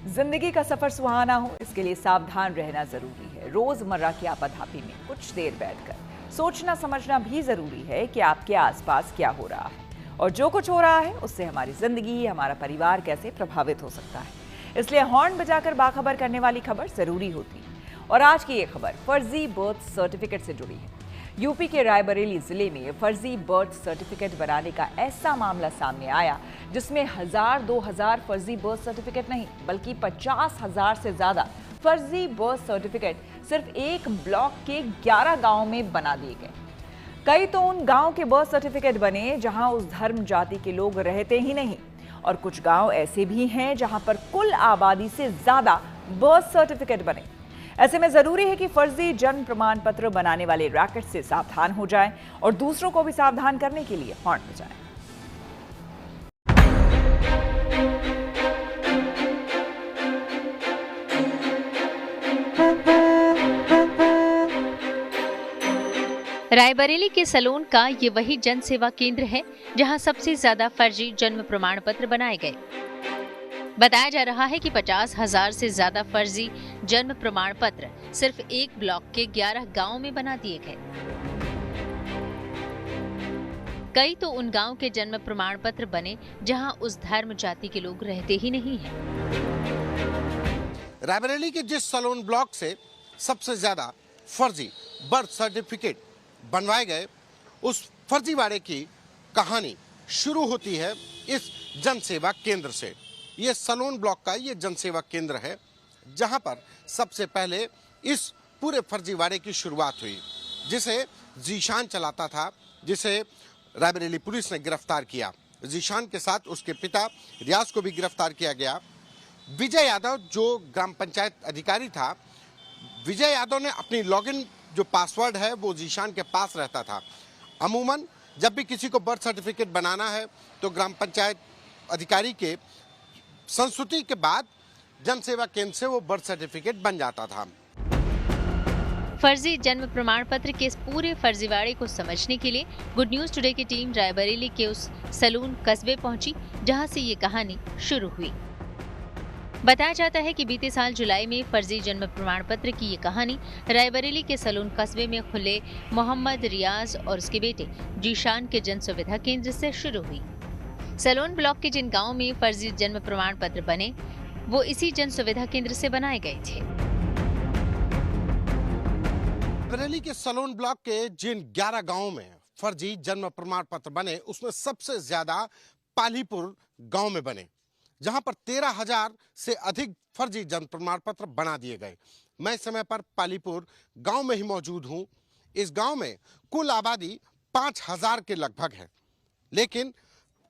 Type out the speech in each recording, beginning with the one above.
जिंदगी का सफर सुहाना हो, इसके लिए सावधान रहना जरूरी है। रोजमर्रा की आपाधापी में कुछ देर बैठकर सोचना समझना भी जरूरी है कि आपके आसपास क्या हो रहा है और जो कुछ हो रहा है उससे हमारी जिंदगी, हमारा परिवार कैसे प्रभावित हो सकता है। इसलिए हॉर्न बजाकर बाखबर करने वाली खबर जरूरी होती है। और आज की ये खबर फर्जी बर्थ सर्टिफिकेट से जुड़ी है। यूपी के रायबरेली जिले में फर्जी बर्थ सर्टिफिकेट बनाने का ऐसा मामला सामने आया जिसमें 1000-2000 फर्जी बर्थ सर्टिफिकेट नहीं बल्कि 50,000 से ज्यादा फर्जी बर्थ सर्टिफिकेट सिर्फ एक ब्लॉक के 11 गांवों में बना दिए गए। कई तो उन गांव के बर्थ सर्टिफिकेट बने जहां उस धर्म जाति के लोग रहते ही नहीं, और कुछ गांव ऐसे भी हैं जहां पर कुल आबादी से ज्यादा बर्थ सर्टिफिकेट बने। ऐसे में जरूरी है कि फर्जी जन्म प्रमाण पत्र बनाने वाले रैकेट से सावधान हो जाएं और दूसरों को भी सावधान करने के लिए हॉर्न बजाएं। रायबरेली के सलोन का ये वही जन सेवा केंद्र है जहां सबसे ज्यादा फर्जी जन्म प्रमाण पत्र बनाए गए। बताया जा रहा है कि 50,000 से ज्यादा फर्जी जन्म प्रमाण पत्र सिर्फ एक ब्लॉक के 11 गांवों में बना दिए गए। कई तो उन गांव के जन्म प्रमाण पत्र बने जहां उस धर्म जाति के लोग रहते ही नहीं हैं। रायबरेली के जिस सलोन ब्लॉक से सबसे ज्यादा फर्जी बर्थ सर्टिफिकेट बनवाए गए, उस फर्जीवाड़े की कहानी शुरू होती है इस जनसेवा केंद्र से। ये सलोन ब्लॉक का ये जनसेवा केंद्र है जहां पर सबसे पहले इस पूरे फर्जीवाड़े की शुरुआत हुई, जिसे जीशान चलाता था, जिसे रायबरेली पुलिस ने गिरफ्तार किया। जीशान के साथ उसके पिता रियाज को भी गिरफ्तार किया गया। विजय यादव जो ग्राम पंचायत अधिकारी था, विजय यादव ने अपनी लॉगिन जो पासवर्ड है वो जीशान के पास रहता था। अमूमन जब भी किसी को बर्थ सर्टिफिकेट बनाना है तो ग्राम पंचायत अधिकारी के संस्तुति के बाद जनसेवा केंद्र से वो बर्थ सर्टिफिकेट बन जाता था। फर्जी जन्म प्रमाण पत्र के इस पूरे फर्जीवाड़े को समझने के लिए गुड न्यूज टुडे की टीम रायबरेली के उस सलून कस्बे पहुंची जहां से ये कहानी शुरू हुई। बताया जाता है कि बीते साल जुलाई में फर्जी जन्म प्रमाण पत्र की ये कहानी रायबरेली के सलून कस्बे में खुले मोहम्मद रियाज और उसके बेटे जीशान के जन सुविधा केंद्र से शुरू हुई। सलोन ब्लॉक के जिन गांवों में फर्जी जन्म प्रमाण पत्र बने वो इसी जन सुविधा केंद्र से बनाए गए थे। रायबरेली के सलोन ब्लॉक के जिन 11 गांवों में फर्जी जन्म प्रमाण पत्र बने उसमें सबसे ज्यादा पालीपुर गांव में बने, जहां पर 13,000 से अधिक फर्जी जन्म प्रमाण पत्र बना दिए गए। मैं इस समय पर पालीपुर गांव में ही मौजूद हूं। इस गांव में कुल आबादी 5,000 के लगभग है, लेकिन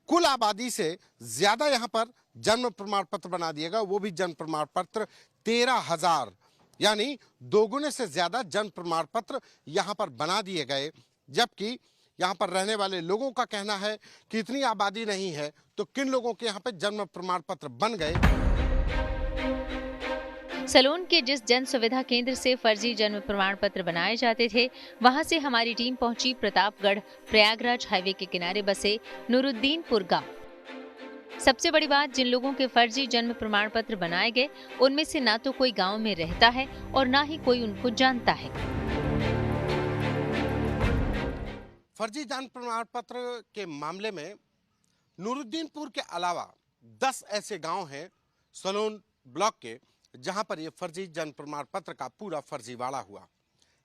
कुल आबादी से ज्यादा यहां पर जन्म प्रमाण पत्र बना दिया गया, वो भी जन्म प्रमाण पत्र 13,000, यानी दोगुने से ज्यादा जन्म प्रमाण पत्र यहां पर बना दिए गए। जबकि यहाँ पर रहने वाले लोगों का कहना है कि इतनी आबादी नहीं है तो किन लोगों के यहाँ पे जन्म प्रमाण पत्र बन गए। सलोन के जिस जन सुविधा केंद्र से फर्जी जन्म प्रमाण पत्र बनाए जाते थे वहां से हमारी टीम पहुंची प्रतापगढ़ प्रयागराज हाईवे के किनारे बसे नूरुद्दीनपुर गांव। सबसे बड़ी बात, जिन लोगों के फर्जी जन्म प्रमाण पत्र बनाए गए उनमें से ना तो कोई गांव में रहता है और ना ही कोई उनको जानता है। फर्जी जन्म प्रमाण पत्र के मामले में नूरुद्दीनपुर के अलावा 10 ऐसे गांव हैं सलोन ब्लॉक के जहां पर ये फर्जी जन्म प्रमाण पत्र का पूरा फर्जीवाड़ा हुआ।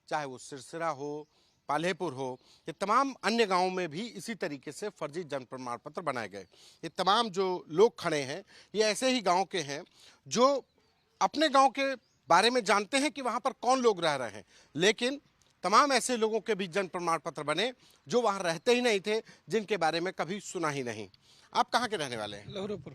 चाहे वो सिरसिरा हो, पालेपुर हो, ये तमाम अन्य गांवों में भी इसी तरीके से फर्जी जन्म प्रमाण पत्र बनाए गए। ये तमाम जो लोग खड़े हैं ये ऐसे ही गांव के हैं जो अपने गांव के बारे में जानते हैं कि वहां पर कौन लोग रह रहे हैं, लेकिन तमाम ऐसे लोगों के भी जन्म प्रमाण पत्र बने जो वहां रहते ही नहीं थे, जिनके बारे में कभी सुना ही नहीं। आप कहाँ के रहने वाले हैं? लोहरेपुर।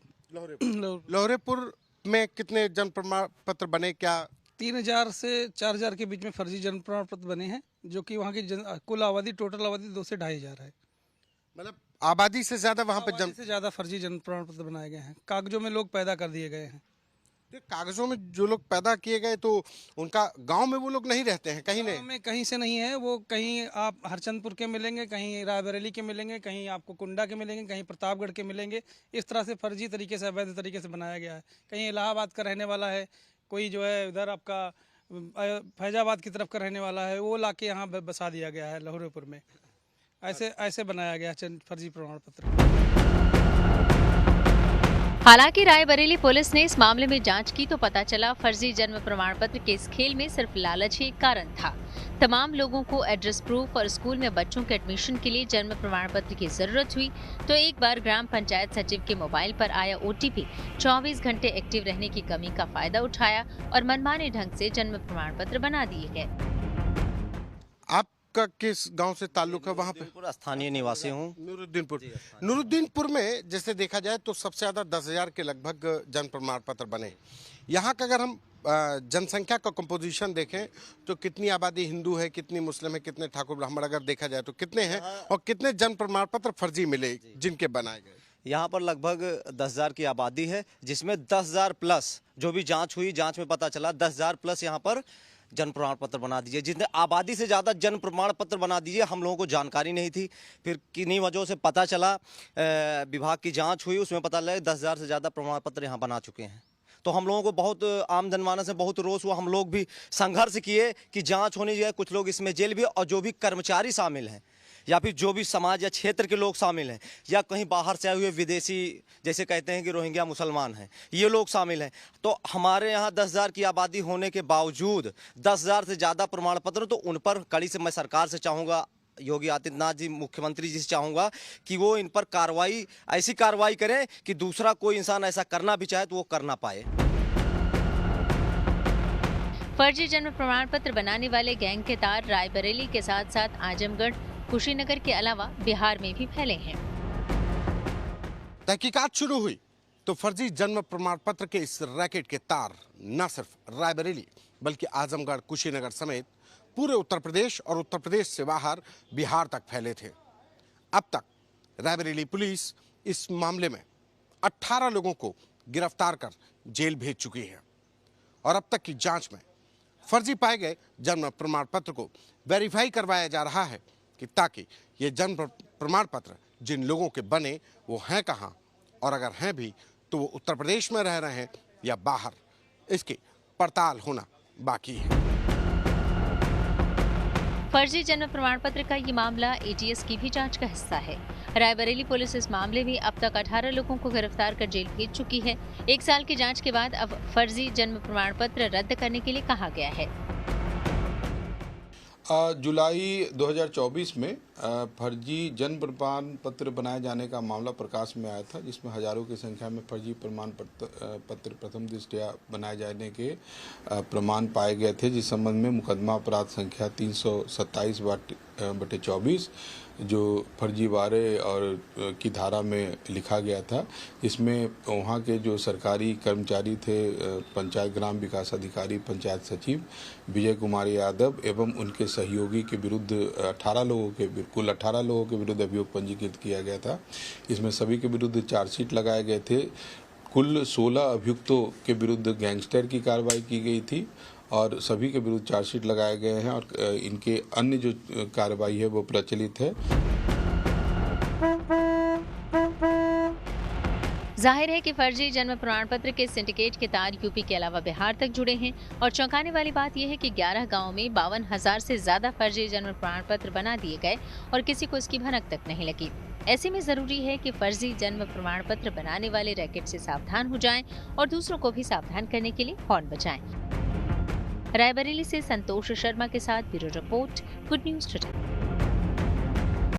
लोहरेपुर में कितने जन्म प्रमाण पत्र बने? क्या 3,000 से 4,000 के बीच में फर्जी जन्म प्रमाण पत्र बने हैं, जो कि वहाँ की कुल आबादी, टोटल आबादी 2 से 2,500 है। मतलब आबादी से ज्यादा वहाँ पे से ज्यादा फर्जी जन्म प्रमाण पत्र बनाए गए हैं, कागजों में लोग पैदा कर दिए गए हैं। कागजों में जो लोग पैदा किए गए तो उनका गांव में वो लोग नहीं रहते हैं, कहीं नहीं? गाँव में कहीं से नहीं है वो। कहीं आप हरचंदपुर के मिलेंगे, कहीं रायबरेली के मिलेंगे, कहीं आपको कुंडा के मिलेंगे, कहीं प्रतापगढ़ के मिलेंगे। इस तरह से फर्जी तरीके से, अवैध तरीके से बनाया गया है। कहीं इलाहाबाद का रहने वाला है, कोई जो है उधर आपका फैजाबाद की तरफ का रहने वाला है, वो लाके यहाँ बसा दिया गया है लहौरेपुर में। ऐसे बनाया गया है फर्जी प्रमाण पत्र। हालांकि रायबरेली पुलिस ने इस मामले में जांच की तो पता चला फर्जी जन्म प्रमाण पत्र के इस खेल में सिर्फ लालच ही एक कारण था। तमाम लोगों को एड्रेस प्रूफ और स्कूल में बच्चों के एडमिशन के लिए जन्म प्रमाण पत्र की जरूरत हुई तो एक बार ग्राम पंचायत सचिव के मोबाइल पर आया OTP 24 घंटे एक्टिव रहने की कमी का फायदा उठाया और मनमाने ढंग से जन्म प्रमाण पत्र बना दिए गए। आपका किस गांव से ताल्लुक है? वहाँ पे स्थानीय निवासी हूँ। नूरुद्दीनपुर में जैसे देखा जाए तो सबसे ज्यादा 10,000 के लगभग जन्म प्रमाण पत्र बने। यहाँ का अगर हम जनसंख्या का कंपोजिशन देखें तो कितनी आबादी हिंदू है, कितनी मुस्लिम है, कितने ठाकुर ब्राह्मण अगर देखा जाए तो कितने हैं और कितने जन्म प्रमाण पत्र फर्जी मिले जिनके बनाए गए? यहाँ पर लगभग 10,000 की आबादी है, जिसमें 10,000 प्लस जो भी जांच हुई, जांच में पता चला 10,000 प्लस यहाँ पर जन्म प्रमाण पत्र बना दीजिए। जितने आबादी से ज़्यादा जन्म प्रमाण पत्र बना दीजिए, हम लोगों को जानकारी नहीं थी। फिर किन्हीं वजहों से पता चला, विभाग की जांच हुई, उसमें पता लगा 10,000 से ज़्यादा प्रमाण पत्र यहाँ बना चुके हैं। तो हम लोगों को बहुत आम जनमानस में बहुत रोष हुआ। हम लोग भी संघर्ष किए कि जांच होनी चाहिए। कुछ लोग इसमें जेल भी, और जो भी कर्मचारी शामिल हैं या फिर जो भी समाज या क्षेत्र के लोग शामिल हैं या कहीं बाहर से आए हुए विदेशी, जैसे कहते हैं कि रोहिंग्या मुसलमान हैं, ये लोग शामिल हैं। तो हमारे यहाँ 10,000 की आबादी होने के बावजूद 10,000 से ज़्यादा प्रमाण पत्र, तो उन पर कड़ी से मैं सरकार से चाहूँगा, योगी आदित्यनाथ जी मुख्यमंत्री जी से चाहूँगा कि वो इन पर कार्रवाई, ऐसी कार्रवाई करें कि दूसरा कोई इंसान ऐसा करना भी चाहे तो वो कर ना पाए। फर्जी जन्म प्रमाण पत्र बनाने वाले गैंग के तार रायबरेली के साथ साथ आजमगढ़, कुशीनगर के अलावा बिहार में भी फैले हैं। तहकीकात शुरू हुई तो फर्जी जन्म प्रमाण पत्र के इस रैकेट के तार न सिर्फ रायबरेली बल्कि आजमगढ़, कुशीनगर समेत पूरे उत्तर प्रदेश और उत्तर प्रदेश से बाहर बिहार तक फैले थे। अब तक रायबरेली पुलिस इस मामले में 18 लोगों को गिरफ्तार कर जेल भेज चुकी है और अब तक की जांच में फर्जी पाए गए जन्म प्रमाण पत्र को वेरीफाई करवाया जा रहा है कि ताकि ये जन्म प्रमाण पत्र जिन लोगों के बने वो हैं कहाँ, और अगर हैं भी तो वो उत्तर प्रदेश में रह रहे हैं या बाहर, इसकी पड़ताल होना बाकी है। फर्जी जन्म प्रमाण पत्र का ये मामला ATS की भी जांच का हिस्सा है। रायबरेली पुलिस इस मामले में अब तक 18 लोगों को गिरफ्तार कर जेल भेज चुकी है। 1 साल की जांच के बाद अब फर्जी जन्म प्रमाण पत्र रद्द करने के लिए कहा गया है। जुलाई 2024 में फर्जी जन्म प्रमाण पत्र बनाए जाने का मामला प्रकाश में आया था, जिसमें हजारों की संख्या में फर्जी प्रमाण पत्र प्रथम दृष्टया बनाए जाने के प्रमाण पाए गए थे, जिस संबंध में मुकदमा अपराध संख्या 327/24 जो फर्जीवाड़े और की धारा में लिखा गया था। इसमें वहाँ के जो सरकारी कर्मचारी थे, पंचायत ग्राम विकास अधिकारी, पंचायत सचिव विजय कुमार यादव एवं उनके सहयोगी के विरुद्ध कुल 18 लोगों के विरुद्ध अभियोग पंजीकृत किया गया था। इसमें सभी के विरुद्ध चार्जशीट लगाए गए थे। कुल 16 अभियुक्तों के विरुद्ध गैंगस्टर की कार्रवाई की गई थी और सभी के विरुद्ध चार्जशीट लगाए गए हैं और इनके अन्य जो कार्रवाई है वो प्रचलित है। जाहिर है कि फर्जी जन्म प्रमाण पत्र के सिंडिकेट के तार यूपी के अलावा बिहार तक जुड़े हैं और चौंकाने वाली बात यह है कि 11 गांवों में 52,000 से ज्यादा फर्जी जन्म प्रमाण पत्र बना दिए गए और किसी को इसकी भनक तक नहीं लगी। ऐसे में जरूरी है कि फर्जी जन्म प्रमाण पत्र बनाने वाले रैकेट से सावधान हो जाएं और दूसरों को भी सावधान करने के लिए हॉर्न बजाएं। रायबरेली से संतोष शर्मा के साथ bureau report, good news today.